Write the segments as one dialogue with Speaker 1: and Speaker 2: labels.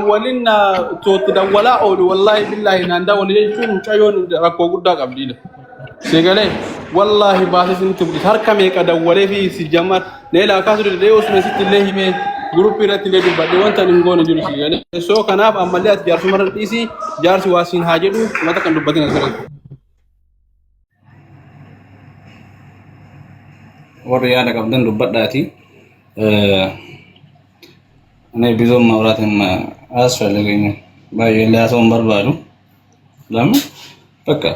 Speaker 1: دولنا توت دولا أو والله بالله ناندا ولي شو مشايون ركوا قدّا قبليله سيقالي والله باسس انتم بتهركم يكدولي في سجمات نيلا كاسر ديوس مسيت الله من جروب بيرات اللي دبل وانت نقول جلسي يعني سو كناب عمليات جارس مرة تيسي جارس واسين هاجدو ما تكن دبتين الكلام
Speaker 2: وريانا قبضن دبت داتي أنا بيزوم مورات ما أسفل لقيني باي اللي أسوم بربادو لما فكر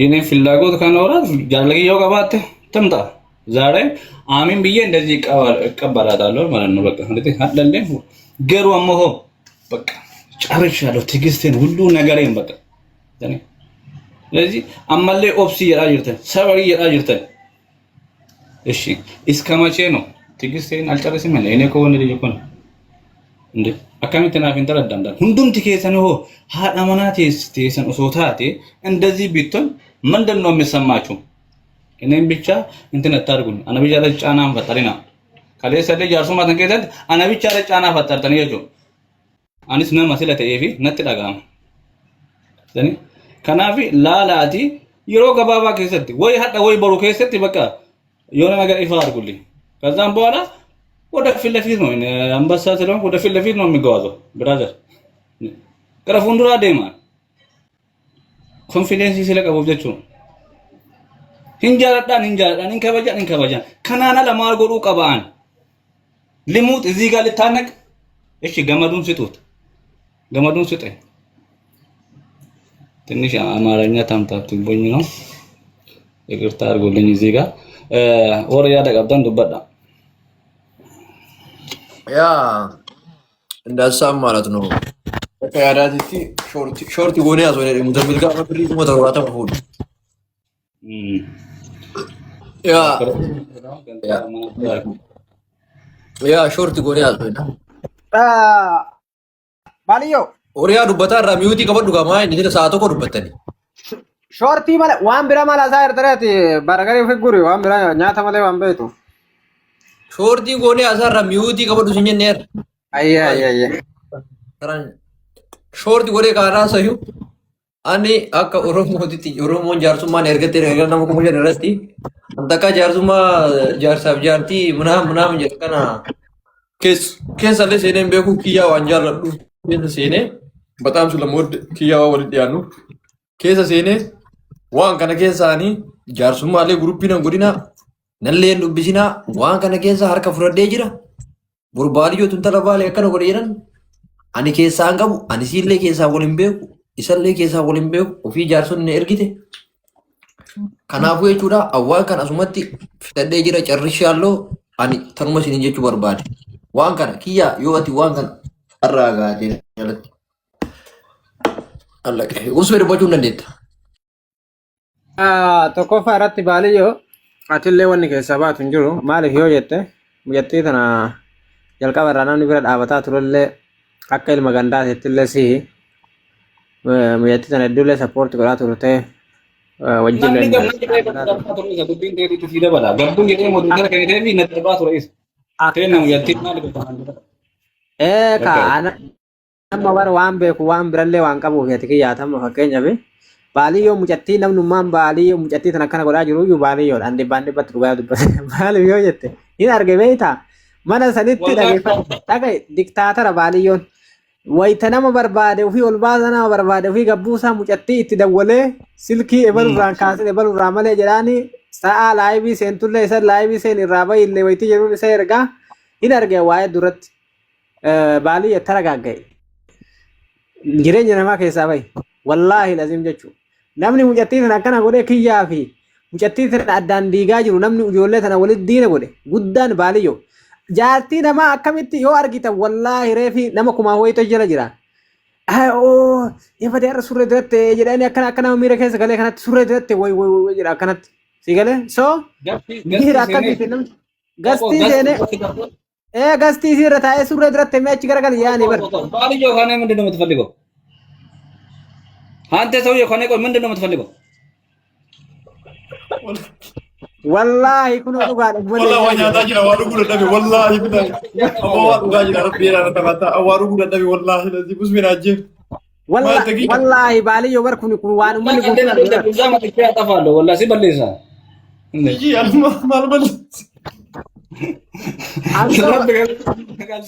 Speaker 2: ini filago kan orang jalan lagi yoga batte temta zare amin biye ndezi kabara dalo malan baka ndeti hadalle geru amho baka charishalo tigisten hullu nagarein baka dani lezi amalle opsi yara jirte sabari yara jirte eshi iskamache no tigisten alcharisi mele ene ko wonde jokon inde akamitena fintara dandar hundum tikesan ho hada manati tesan osotate እንደዚህ ቢቶን ምንድነው የሚሰማችሁ እኔም ብቻ እንትን አታርጉኝ አና ብቻ ለጫና ፈጠሪና ካለሰ ለይ ያርሱ ማተን ከዘት አና ብቻ ለጫና ፈጠርተን ይጆ አኒስ ነው መስለተ ኤፊ ነጥዳጋም ዘኒ ከናፊ ላላቲ ይሮ ገባባ ከሰት ወይ ሀዳ ወይ በሩ ከሰት በቃ የሆነ ነገር ይፋ አድርጉልኝ ከዛም በኋላ ወደ ፊት ለፊት ነው አንበሳ ስለሆነ ወደ ፊት ለፊት ነው የሚጓዘው ብራዘር ከረፉንዱራ ደማ ኮንፊደንስ ሲለቀው ወጀቹ hinjaradhan inkabajan kanana lamar godu qaban limut እዚህ ጋር ልታነቅ እሺ ገመዱን ስጠኝ ትንሽ አማርኛ ታምታቱብኝ ነው ይቅርታ አድርጉልኝ እዚህ ጋር ወር ያደቀብተን ዱበዳ
Speaker 3: ያ እንዳሳም ማለት ነው ከያዳቲ ሾርት ጎኔ ያዞነ ሙዘሚል ጋር ፍሪ ሞተራታ ሁሉ ያ ሾርት ጎኔ ያዞነ
Speaker 4: ባልዮ
Speaker 3: ኦሪያ ዱበታ ራሚውቲ ከበዱ ጋማ እንዴ ሰዓቶ ኮ ዱበተኒ
Speaker 4: ሾርቲ ማለ ዋን ብራ ማላ ሳይር ተረት ባረጋሪ ፍጉሪ ዋን ብራ ኛታ ማለ ዋን በይቱ
Speaker 3: ሾርቲ ጎኔ አሳራ ሚውቲ ከበዱ ሲኘነር
Speaker 4: አያ
Speaker 3: ሾርት ጎኔ ካራ ሰዩ ani akka oromootti oromoon jaarsummaan ergatee erga nama kuma jedharratti antaka jaarsummaa jaarsaaf jaartii munaam jedha kana keessallee seeneen beeku kiyyaa waan jaalladhu keessa seenee bataam sulamood kiyyaa waan walitti dhiyaannu keessa seenee waan kana keessaanii jaarsummaalee guruppiin godina nallee dubbisinaa waan kana keessa harka fudhadhee jira burbaadiyoo tuntala baalee akkana godhe jedhan ani keessaan qabu ani siillee keessaa waliin beeku isallee keessaa waliin beeku ofii jaarsonni ergite kanaafuu jechuudha awwaan kan asumatti fidadhee jira carrishaaloo ani tanuma isin jechuu barbaade waan kana kiyyaa yoo ati waan kana irraa gaatee jalatti allaqe usuu dubbachuu dandeetta.
Speaker 4: Tokkoffaa irratti baaliyyoo atillee wanni keessaa baatu hin jiru maaliif yoo jette mucattii tana jalqaba irraa namni bira dhaabataa turellee akka ilma gandaatettillee sihi mucattii tana iddoolee sappoortii godhaa turte wajjin nama bara waan beeku waan birallee waan qabuuf ati kiyyaatama fakkeenyaaf baaliyyoo mucattii namnummaan baaliyyoo mucattii tana akkana godhaa jiru iyyuu baaliyyoodha dhibbaan dhibbatti dhugaa dubbate maaliif yoo jette hin arge beeyta mana sanitti dhagaye diktaatara baaliyyoon wayita nama barbaade ofii ol baasa nama barbaade ofii gabbuusaa mucattii itti dawwalee silkii ebalurraan kaasee ebalurraa malee jedhaanii sa'a laayibii seentullee isa laayibii seen irraa bayillee wayitii jedhuun isa ergaa hin arge waa'ee duratti baaliyya taragaaggaye jireenya namaa keessaa bayi wallaahi lazim jechuudha namni mucattii tana akkana godhe kiyyaa fi mucattii tana addaan diigaa jiru namni ijoollee tana walitti diina godhe guddaan baaliyyoo jaartii namaa akkamitti yoo argitan wallaahi reefi nama kumaa wayito jala jira ifate har'a surree diratte jedhanii akkana nama miira keessa galee kanatti surree diratte way jedha akkanatti si galee so miira akkamitti namni gastii seenee gastii siirra taa'ee surree diratte mee achi garagal yaani bar
Speaker 2: ባልዮ ከኔ ምንድን ነው የምትፈልገው አንተ ሰውዬ ከኔ ቆይ ምንድን ነው የምትፈልገው
Speaker 4: Wallahi kun dhugaadha
Speaker 5: Wallah waan nyaataa jira waan dhuguu dadhabe wallaahi bitaa. Amma waan dhugaa jira rabbi jedhaa taphataa waan dhuguu dadhabe wallaahi lazii busmina ajjeef.
Speaker 4: wallahi baaliyyoo bar kun waan ummanni guutuu
Speaker 2: Zama tikee atafallo wallahi si balleessa.
Speaker 5: Iji alma maal balleessi.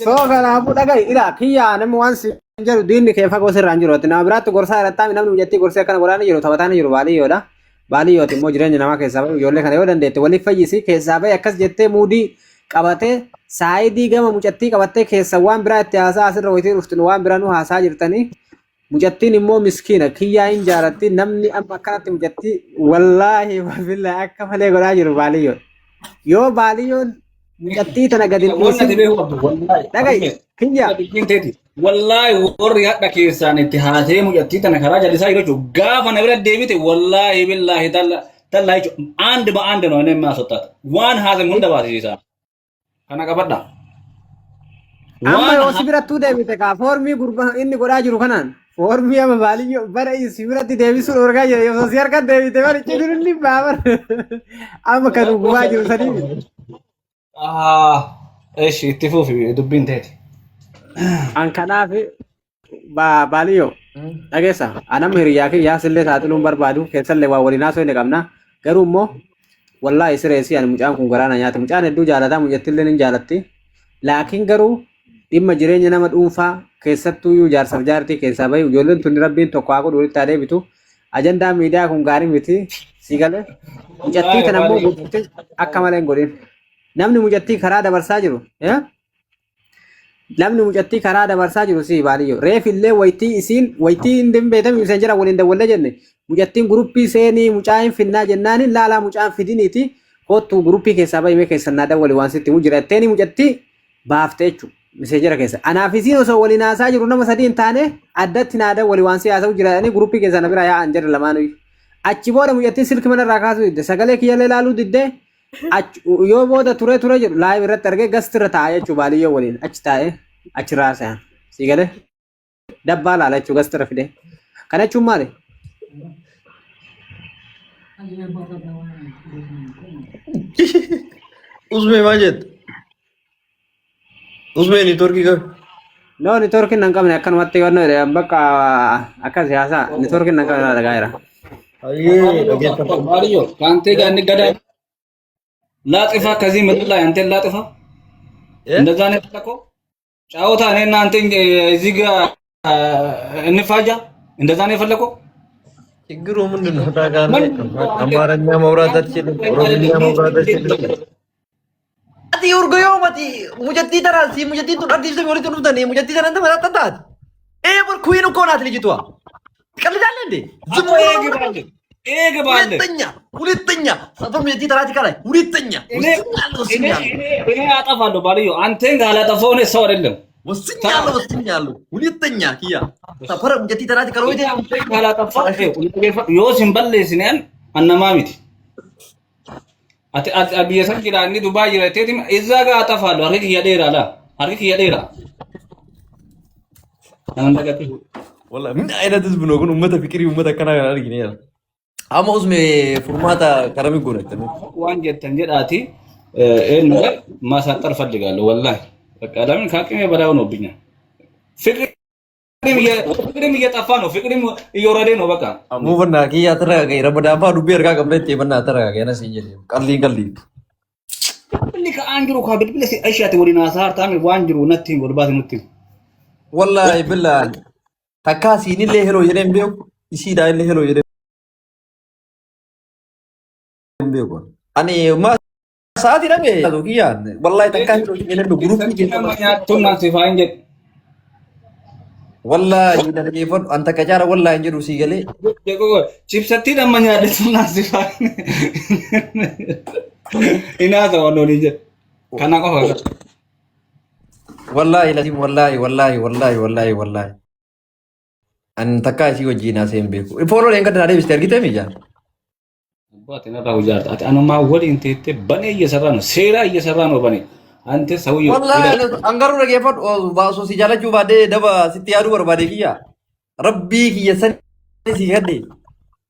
Speaker 4: soo kanaafuu dhagai ila kiyyaa namni waan si jedhu diinni kee fagoo sirraan jiru nama biraatti gorsaa irratti namni mijattii gorsee akkana godhaani jiru taphataan jiru baaliyyoodha. Baaliyyooti immoo jireenya namaa keessaa bahe ijoollee kana yoo dandeette waliif fayyisi keessaa bahe akkas jettee muudii qabatee saayidii gama mucattii qabattee keessa waan biraa itti haasaa asirra wayitii dhuftin waan biraa nu haasaa jirtanii mucattiin immoo miskiina kiyyaa hin jaaratti namni amma akkanatti mucattii wallaahi billaahi akka malee godhaa jiru baaliyyoon yoo baaliyyoon mucattii tana gadi dhagai kiyya
Speaker 2: wallahi warri hadha keessaan itti haasee mucattii tana karaa jallisaa yeroo jiru gaafa na bira deebite wallahi billahi talla jechuun aandi no nema sottaata waan haasee hunda baasisiisaa kana qabadha.
Speaker 4: Amma yoo si birattuu deebite kaa foormii gurba inni godhaa jiru kanaan foormii amma baaliyyoo bara si biratti deebisuun orgaa jira yoo si harka deebite bari cidurni baabar amma kan gubaa jiru sanii.
Speaker 2: Eeshi itti fuufi dubbiin teeti.
Speaker 4: An kanaaf baaliyyoo dhageessa anam hiriyaa kiyyaa sillee saaxiluun barbaadu keessallee waa waliin haasoo hin qabna garuu immoo wallahi sireesii ani mucaan kun garaana nyaata mucaan hedduu jaalataa mucattillee hin jaalatti laakiin garuu dhimma jireenya nama dhuunfaa keessattuu iyyuu jaarsaaf jaartii keessaa bahi ijoolleen tun rabbiin tokko haa godhu walitti adeebitu ajandaa miidiyaa kun gaarii miti si galee mucattii kana immoo guutuutti akka malee hin godhin namni mucattii karaa dabarsaa jiru namni mucattii karaa dabarsaa jiru si baaliyyoo reefillee waytii hin dimbeetame isaan jira waliin dawwallee jenne mucattiin guruppii seenii mucaan finnaa jennaan laalaa mucaan fidiniiti kottu guruppii keessaa bahimee keessan naa dawwali waan sitti jira etteeni mucattii baaftee jechuudha miseejira keessa anaaf isiin osoo waliin haasaa jiru nama sadii hin taane addatti naa dawwali waan si haasa'u jiraanii guruppii keessaa na bira yaa'an jedhe lamaanuu achi booda mucattiin silki manarraa kaasuu didde sagalee kiyyallee laaluu didde yoo booda ture jedhu laayib irratti argee gastirra taa'ee jechuudha baaliyyoo waliin achi taa'ee achi raasaan si galee dabbaa laala jechuudha gastirra fide kana jechuun maali?
Speaker 3: Usme maal jette? Usme ni torki qabu.
Speaker 4: No ni torki nan qabne akkanumatti yoo ta'e bakka akka siyaasaa ni torki nan qabne dhagaa jira.
Speaker 2: Baaliyyoo kaantee gaanni gadaa laaxifa ከዚህ ምድር ላይ አንተን ላጥፋ እንደዛ ነው ተቆ ጫወታ እኔና አንተ እዚህ ጋር እንፋጃ እንደዛ ነው የፈለከው
Speaker 3: ችግሩ ምንድነው? ታውቃለህ አማርኛ ማውራት አትችልም፣ ኦሮምኛ ማውራት አትችልም። አቲ ኡርጎዮ ማቲ ሙጀቲ ተራሲ ሙጀቲ ቱ አዲስ ነው ወልቱ ነው ተኔ ሙጀቲ ተናንተ መጣጣት ኤ በር ኩይን እኮ ናት ልጅቷ ትቀልዳለህ እንዴ? ዝም ብሎ ሁለተኛ ሰፈር ሙጀቲ ተራቲ ካላይ ሁለተኛ
Speaker 2: እኔ አጠፋለሁ ባልዮ አንተን ካላጠፋው እኔ ሰው አይደለም
Speaker 3: ወስኛለሁ ሁለተኛ ኪያ ሰፈር ሙጀቲ ተራቲ ካሎይቴ
Speaker 2: ካላጠፋው ዮ ሲምበልስኛል አነማሚት አብየሰን ኪላኒ ዱባይ ይረቴት እዛ ጋር አጠፋለሁ አሪክ ያደራላ አሪክ ያደራ አንደገት
Speaker 3: والله من አይነት ህዝብ ነው ግን ኡመተ ፍቅሪ ኡመተ ከና ያርግ ነው አማ ኡዝሜ ፉርማታ ከረሚ ጎረተ
Speaker 2: ዋን ጀተን ጀዳቲ እን ነገር ማሳጠር ፈልጋለሁ ወላሂ በቃ ለምን ካቅሜ በላይ ሆኖብኛል ፍቅሪም እየጠፋ ነው ፍቅሪም እየወረደ ነው በቃ
Speaker 3: ሙበና ኪያ ተረጋጋ ረመዳን ፋ ዱቤ እርጋ ቀምረት የበና ተረጋጋ ያነስ እንጂ ቀሊ ልክ አንጅሩ ኳ ብልብለሲ አይሻት ወዲና ሳርታም ዋንጅሩ ነቲ ወልባት ነቲ والله بالله تكاسي نيله هلو يدم بيو يسي دا نيله هلو يدم بيو اني ما ساعتي رمي دوكيا والله تكاسي يدم جروب
Speaker 2: ما تمنا سيفاين
Speaker 3: والله يدم كيفن انت كجار والله انجرو سيغلي
Speaker 2: देखो चिप्सती नमन्या दे तुमना सिफाइन इना तो नो निजे खाना को होगा
Speaker 3: والله لازم والله ان تكاسي وجينا سيم بيكو فولو لين كدنا دي بيستر كيتم يجا
Speaker 2: बातें ना उजाड़ आते अनुमा वोडी इंते ते बने ये सरा नो सेरा ये सरा नो बने अंते सवयो
Speaker 3: والله अंगारू लगे फट बासो सी जाला चुबा दे दबा सितियारू बरबादे किया रब्बी की यसन सी हदे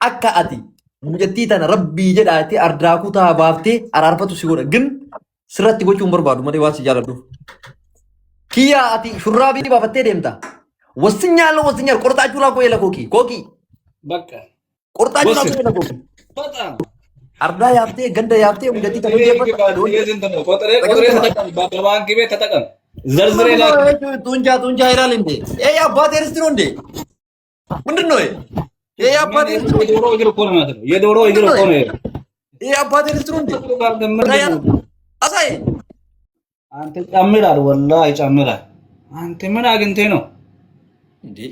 Speaker 3: अक्का आती Mucattii tana rabbii jedhaatti ardaakuu taa baaftee araarfatu si godha. Gin sirratti gochuun barbaadu malee waan si jaaladhuuf. Kiyyaa ati shurraabii baafattee deemta. Wasinyaal qorxaachuu laa koyela kookii.
Speaker 2: Bakka.
Speaker 3: Qorxaachuu laa koyela kookii.
Speaker 2: Bata.
Speaker 3: Ardaa yaaftee ganda yaaftee mucattii tana deemta.
Speaker 2: Qotoree tatakan babaan kibee tatakan. Zarziree laa.
Speaker 3: Tunjaa ilaalinde. Abbaa teeristi nonde. Mundin noye. Abbaa teeristi nonde.
Speaker 2: Yedooroo ijiro koone.
Speaker 3: Abbaa teeristi nonde. Asaye.
Speaker 2: Ante cammirar wallahi cammirar. Ante mana aginteno.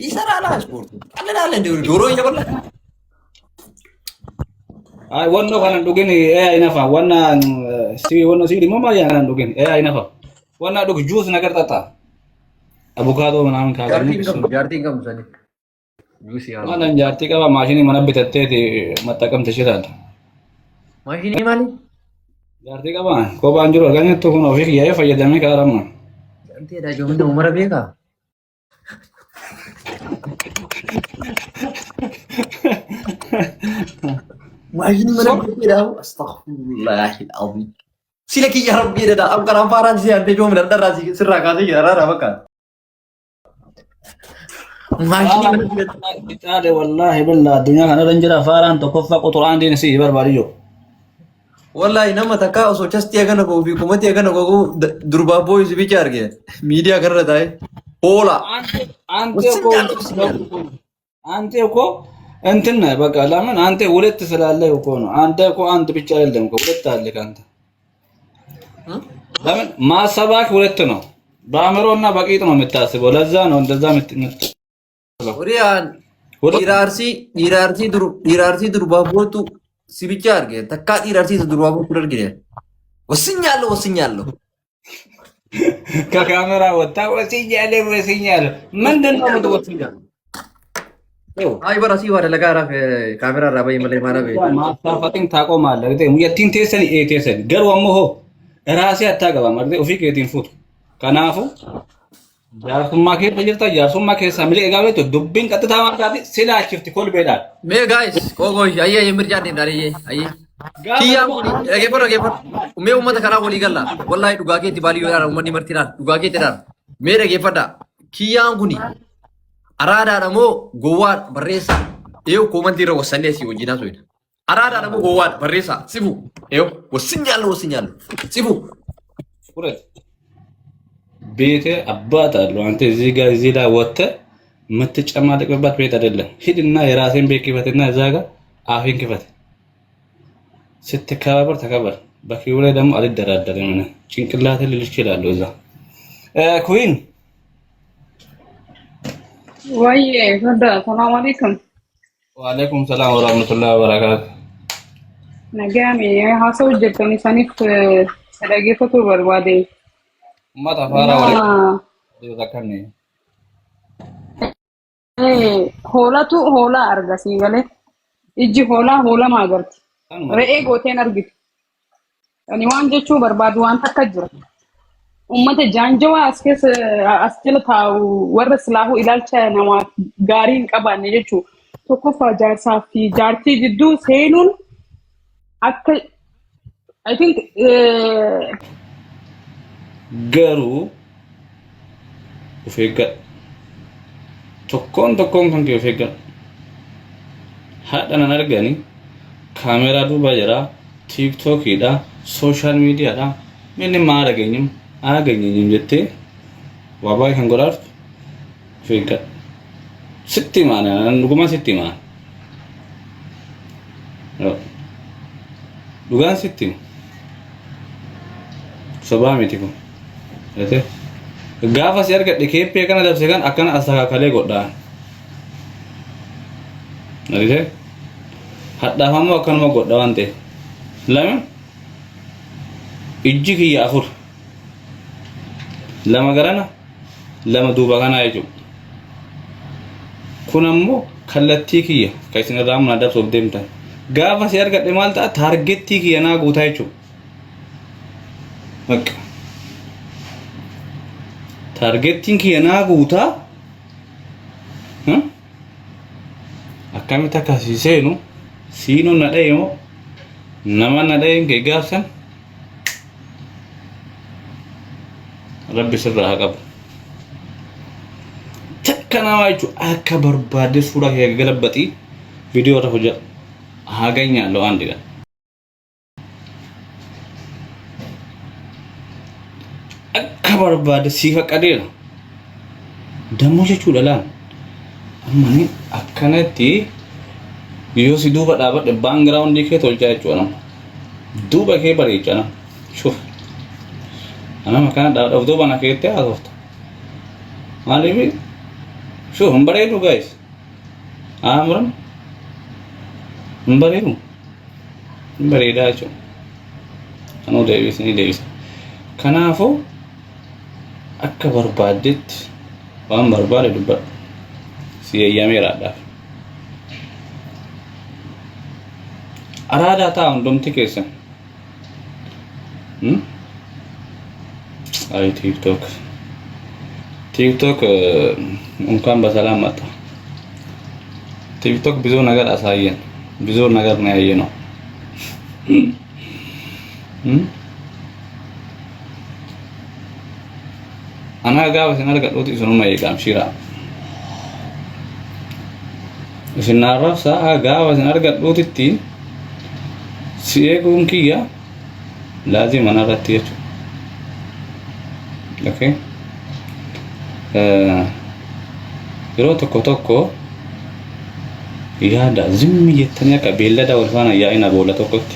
Speaker 3: Isara ala sport. Alla dooroo ija balla.
Speaker 2: Ay wonno kana dugin inafa wanna si di mama ya kana dugin inafa. Wanna dug juice nagar tata. Avocado manam ka.
Speaker 3: Jarti kam sani. Juice ya.
Speaker 2: Mana jarti ka mashini mana bitatte ti matakam tashirata.
Speaker 3: Mashini mali?
Speaker 2: Jarti ka ba ko banjuro ganne to kono fi ya fayyadame ka ramma.
Speaker 3: Jarti da jo mun umara beka. Mashini mana beka. Astaghfirullahal azim. Silaki ya rabbi da am karam faran si ante jo mun darra si sirra ka si rara baka. Mashini mana beka.
Speaker 2: Bitade wallahi billah dunya kana ranjira faran to kofa qur'an din si barbariyo.
Speaker 3: Wallahi nama takka osoo chasti agana go fi kumati agana go durba boys bichar ge media kar rहा है hola
Speaker 2: አንተ እኮ እንትን ነህ በቃ ለምን አንተ ሁለት ስላለህ እኮ ነው አንተ እኮ አንተ ብቻ አይደለም እኮ ሁለት አለ ካንተ ለምን ማሰባክ ሁለት ነው በአእምሮና በቂጥ ነው የምታስበው ለዛ ነው እንደዛ
Speaker 3: ወሪያን ዲራርሲ durba botu si bichar ge takka ዲራርሲ durba botu ge ወስኛለሁ
Speaker 2: ከካሜራ ወጣ ወስኛለሁ ምንድነው የምትወስኛለሁ
Speaker 3: አይ በራሲ ወደ ለጋራ ካሜራ ራበይ መለይ ማራበ
Speaker 2: ማሳፋቲን ታቆማለህ እንዴ የቲን ቴሰን ኤቴሰን ገርወምሆ ራሴ አታገባ ማለት ኦፊክ የቲን ፉት ከናፉ ያሱማ ያሱማ ሳምሊ ጋቤቶ ዱብን ቀጥታ ማርካቲ ሲላችፍት ኮል ቤዳል
Speaker 3: ሜ ጋይስ ቆጎይ አየ የምርጫ እንደዳሪ አየ ኪያሙ እገፈረ ሜ ኡመተ ከራ ወሊ ገላ ወላሂ ዱጋኬቲ ባሊዮ ያራ ኡመኒ መርቲናል ዱጋኬቲ ዳር ሜ ደገፈዳ ኪያን ጉኒ አራዳ ደሞ ጎዋድ በሬሳ ይው ኮመንት ይሮ ወሰኔ ሲ ወጂና ሶይዳ አራዳ ደሞ ጎዋድ በሬሳ ሲቡ ይው ወስኛለሁ ሲቡ
Speaker 2: ኩረት ቤቴ አባት አለው አንተ እዚህ ጋር እዚህ ላይ ወጥተህ የምትጨማደቅበት ቤት አይደለም ሂድና የራስን ቤት ክፈትና እዛ ጋር አፍን ክፈት ስትከባበር ተከበር በኪው ላይ ደግሞ አልደራደርም እኔ ጭንቅላቴ ልል ይችላል እዛ ኩዊን
Speaker 6: ወይ ወደ ሰላም አለይኩም
Speaker 2: ወአለይኩም ሰላም ወራህመቱላሂ ወበረካቱ
Speaker 6: ነጋሚ ሀሰው ጀተኒ ሰኒፍ ሰላጌፈቱ በርባዴ
Speaker 2: ማታ ፋራ ወሬ ይዘከርኒ
Speaker 6: ሆላቱ ሆላ አርጋሲ ገለ እጂ ሆላ ማገርት re'ee gooteen argitu ani waan jechuu barbaadu waan takka jira ummata jaanjawaa as jala taa'u warra silaahu ilaalcha namaa gaarii hin qabaanne jechuu tokkoffaa jaarsaa fi jaartii jidduu seenuun akka I think
Speaker 2: garuu ofeegga tokkoon kan kee ofeegga haadha nan argani ካሜራ ዱባ ጀራ ቲክቶክ ሄዳ ሶሻል ሚዲያ ዳ ምንም አያገኘኝም ጀቴ ዋባይ ከንጎራር ፌጋ ስቲ ማና ንጉማ ስቲ ማና ዱጋን ስቲ ሶባ ሚቲኮ እቴ ጋፋ ሲያርገ ዲኬፔ ከነ ደብሰጋን አከና አስተካከለ ጎዳ ነሪቴ hadhaafamo akkanuma godha waan ta'eef ijji kiyya afur lama garana lama duuba kanaa jechuudha kun ammoo kallattii kiyya kan isin irraa mana dabsuuf deemtan gaafa si argadhe maal ta'a taargettii kiyya naa guutaa jechuudha taargettiin kiyya naa guutaa akkamitti akkasii seenu Sino nada yo nama nada yang kegarsan Rabbi sirra haqab takkana waju akabar bade surah ya galabati video ra hoja haganya lo andiga akabar bade sifa qadir damo jechu dalan amma ni akkanati Yo si duba dapat the background dikhe tolcha chona duba ke bari chana shuf ana makana da duba na ke te adosta mali bi shuf hambare tu guys amram hambare da cho anu davis ni davis kana fo akka barbadit wan barbare duba si yamira da Arada ta undum tikesa. Ay TikTok. TikTok unkan basalam mata. TikTok bizo nagar asayen. Bizo nagar ne ayeno. Ana gawa sinar ga doti sunu mai gamshira. Sinaraf sa gawa sinar ga doti ti Siego kia lazim ana ratiya okay yero tokko yaada zimmi jettanya ka beellada wal faana yaa'ina boolla tokkotti